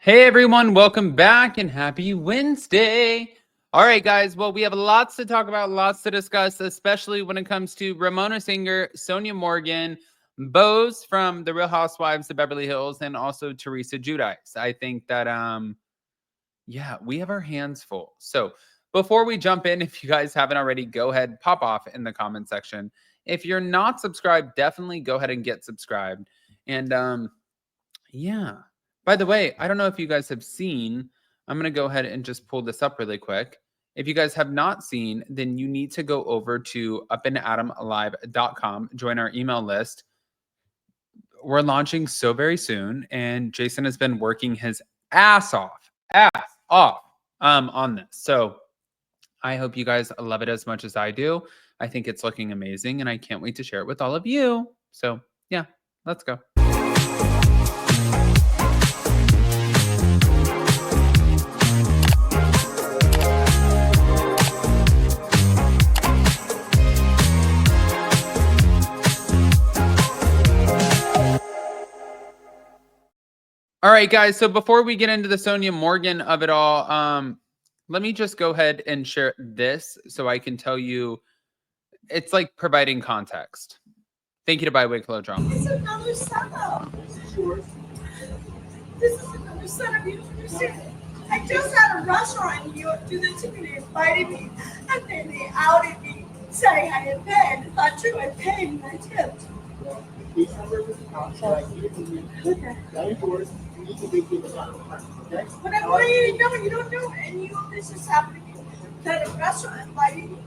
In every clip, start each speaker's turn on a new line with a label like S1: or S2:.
S1: Hey everyone, welcome back and happy Wednesday. All right, guys. Well, we have lots to talk about, lots to discuss, especially when it comes to Ramona Singer, Sonja Morgan, Boz from the Real Housewives of Beverly Hills, and also Teresa Giudice. I think that yeah, we have our hands full. So before we jump in, if you guys haven't already, go ahead, pop off in the comment section. If you're not subscribed, definitely go ahead and get subscribed. And yeah. By the way, I don't know if you guys have seen, I'm going to go ahead and just pull this up really quick. If you guys have not seen, then you need to go over to upandadamlive.com, join our email list. We're launching so very soon, and Jason has been working his ass off on this. So I hope you guys love it as much as I do. I think it's looking amazing, and I can't wait to share it with all of you. So yeah, let's go. All right, guys. So before we get into the Sonja Morgan of it all, let me just go ahead and share this so I can tell you. It's like providing context. Thank you to By Wicklow Drama.
S2: It's another setup. This is another setup. You don't understand. I just had a restaurant and you do the ticket, they invited me, and then they outed me, saying I had paid. It's not true. I paid and I tipped.
S3: These numbers of the contract,
S2: Okay.
S3: that is yours. You need to make it about okay?
S2: But I want you to know, you don't know, and you know this is happening. That a restaurant invited me.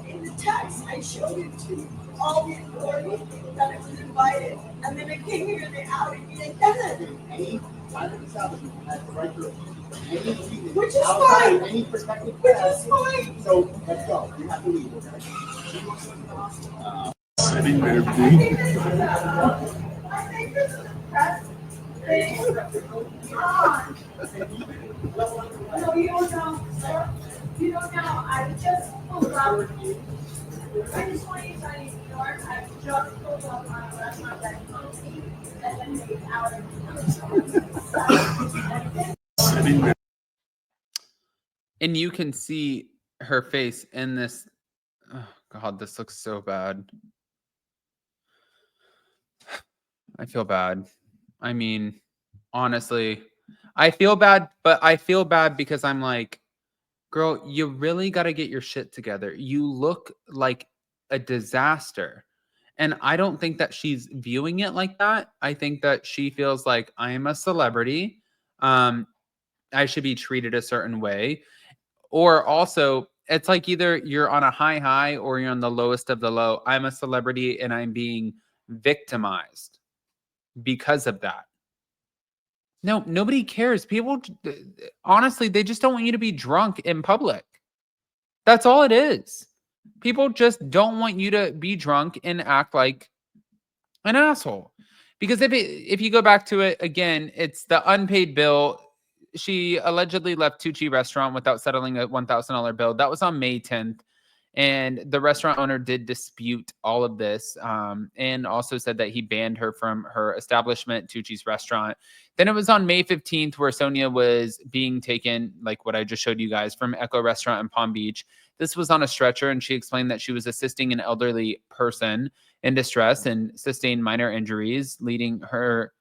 S2: In the text, I showed it to all the authorities that it was invited, and then I came here and they outed me again.
S3: Any side of the establishment has the right to any reason
S2: Which is
S3: outside
S2: fine.
S3: any protected
S2: Which
S3: class.
S2: is fine.
S3: So let's go. You have to leave, okay?
S4: Sitting there,
S2: I think this is a press thing. No, you don't know, sir. You don't know. I just pulled up. I just want you to tell you, New York, I just pulled up on a restaurant that closed me, and then they outed me.
S4: sitting there.
S1: And you can see her face in this. Oh, God, this looks so bad. I feel bad. I mean, honestly, I feel bad, but I feel bad because I'm like, girl, you really got to get your shit together. You look like a disaster. And I don't think that she's viewing it like that. I think that she feels like I am a celebrity. I should be treated a certain way. Or also, it's like either you're on a high or you're on the lowest of the low. I'm a celebrity and I'm being victimized because of that. No, nobody cares. People, honestly, they just don't want you to be drunk in public. That's all it is. People just don't want you to be drunk and act like an asshole. Because if you go back to it again, it's the unpaid bill. She allegedly left Tucci restaurant without settling a $1,000 bill. That was on May 10th. And the restaurant owner did dispute all of this and also said that he banned her from her establishment, Tucci's restaurant. Then it was on May 15th where Sonja was being taken, like what I just showed you guys, from Echo Restaurant in Palm Beach. This was on a stretcher, and she explained that she was assisting an elderly person in distress and sustained minor injuries, leading her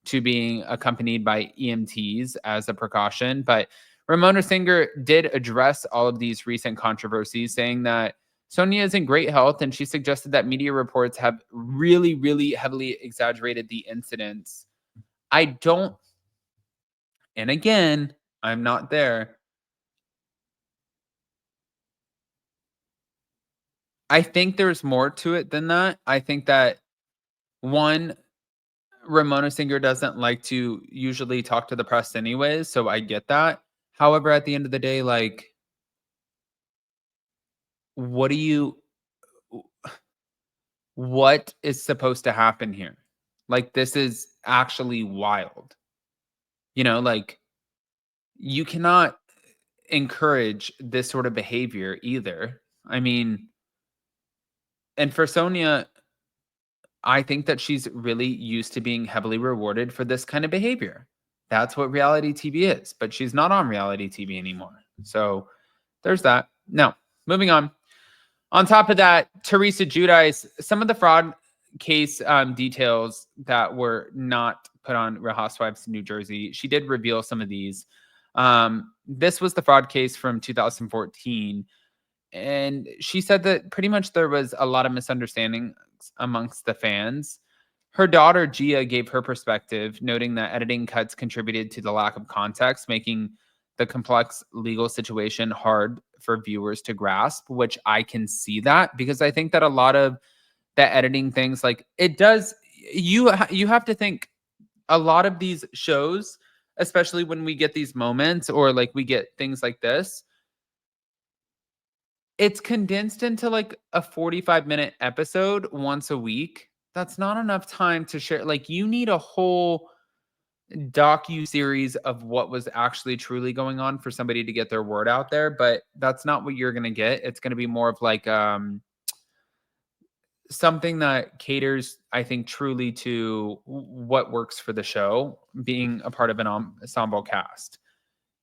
S1: to being accompanied by EMTs as a precaution. But Ramona Singer did address all of these recent controversies, saying that Sonja is in great health, and she suggested that media reports have really, really heavily exaggerated the incidents. I don't, and again, I'm not there. I think there's more to it than that. I think that one, Ramona Singer doesn't like to usually talk to the press anyways, so I get that. However, at the end of the day, like, what is supposed to happen here? Like, this is actually wild. You know, like, you cannot encourage this sort of behavior either. I mean, and for Sonja, I think that she's really used to being heavily rewarded for this kind of behavior. That's what reality TV is, but she's not on reality TV anymore. So there's that. Now, moving on. On top of that, Teresa Giudice, some of the fraud case details that were not put on Real Housewives of New Jersey, she did reveal some of these. This was the fraud case from 2014. And she said that pretty much there was a lot of misunderstanding amongst the fans. Her daughter, Gia, gave her perspective, noting that editing cuts contributed to the lack of context, making the complex legal situation hard for viewers to grasp, which I can see that because I think that a lot of the editing things, like it does, you have to think a lot of these shows, especially when we get these moments or like we get things like this, it's condensed into like a 45-minute episode once a week. That's not enough time to share. Like you need a whole docu-series of what was actually truly going on for somebody to get their word out there, but that's not what you're going to get. It's going to be more of like something that caters, I think, truly to what works for the show, being a part of an ensemble cast.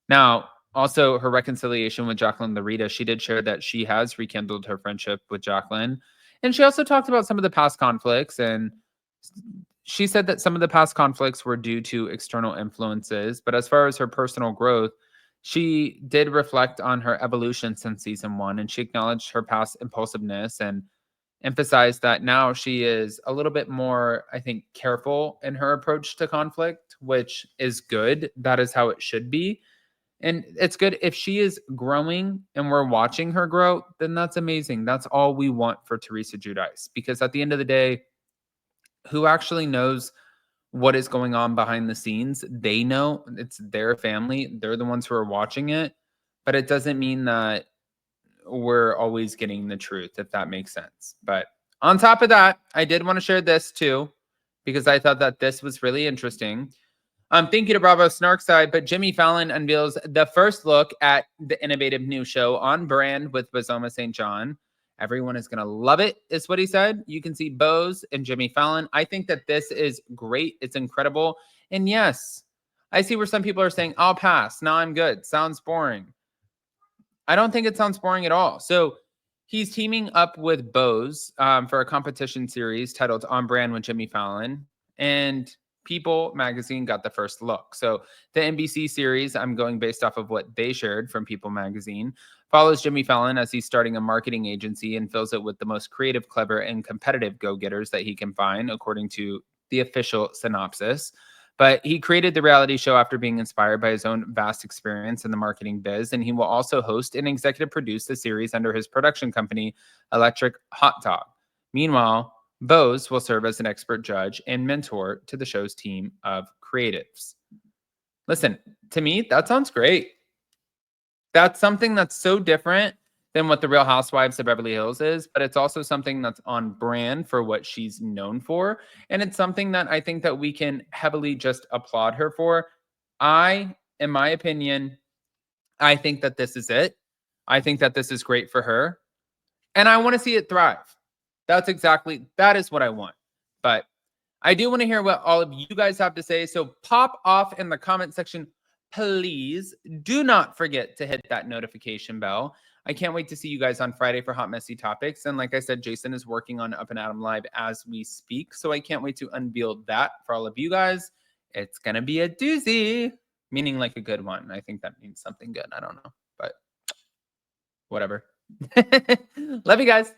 S1: Now, also her reconciliation with Jacqueline Larita, she did share that she has rekindled her friendship with Jacqueline. And she also talked about some of the past conflicts. And she said that some of the past conflicts were due to external influences. But as far as her personal growth, she did reflect on her evolution since season 1. And she acknowledged her past impulsiveness and emphasized that now she is a little bit more, I think, careful in her approach to conflict, which is good. That is how it should be. And it's good if she is growing and we're watching her grow, then that's amazing. That's all we want for Teresa Giudice, because at the end of the day, who actually knows what is going on behind the scenes? They know. It's their family. They're the ones who are watching it. But it doesn't mean that we're always getting the truth, if that makes sense. But on top of that, I did want to share this too, because I thought that this was really interesting. Thank you to Bravo Snarkside, but Jimmy Fallon unveils the first look at the innovative new show On Brand with Bozoma St. Everyone is going to love it, is what he said. You can see Boz and Jimmy Fallon. I think that this is great. It's incredible. And yes, I see where some people are saying, I'll pass. No, I'm good. Sounds boring. I don't think it sounds boring at all. So he's teaming up with Boz for a competition series titled On Brand with Jimmy Fallon. And People magazine got the first look. So the NBC series, I'm going based off of what they shared from People magazine, follows Jimmy Fallon as he's starting a marketing agency and fills it with the most creative, clever, and competitive go-getters that he can find, according to the official synopsis. But he created the reality show after being inspired by his own vast experience in the marketing biz, and he will also host and executive produce the series under his production company, Electric Hot Dog. Meanwhile, Boz will serve as an expert judge and mentor to the show's team of creatives. Listen, to me, that sounds great. That's something that's so different than what the Real Housewives of Beverly Hills is, but it's also something that's on brand for what she's known for. And it's something that I think that we can heavily just applaud her for. In my opinion, I think that this is it. I think that this is great for her. And I want to see it thrive. That is what I want. But I do want to hear what all of you guys have to say. So pop off in the comment section. Please do not forget to hit that notification bell. I can't wait to see you guys on Friday for Hot Messy Topics. And like I said, Jason is working on Up and Adam Live as we speak. So I can't wait to unveil that for all of you guys. It's going to be a doozy, meaning like a good one. I think that means something good. I don't know, but whatever. Love you guys.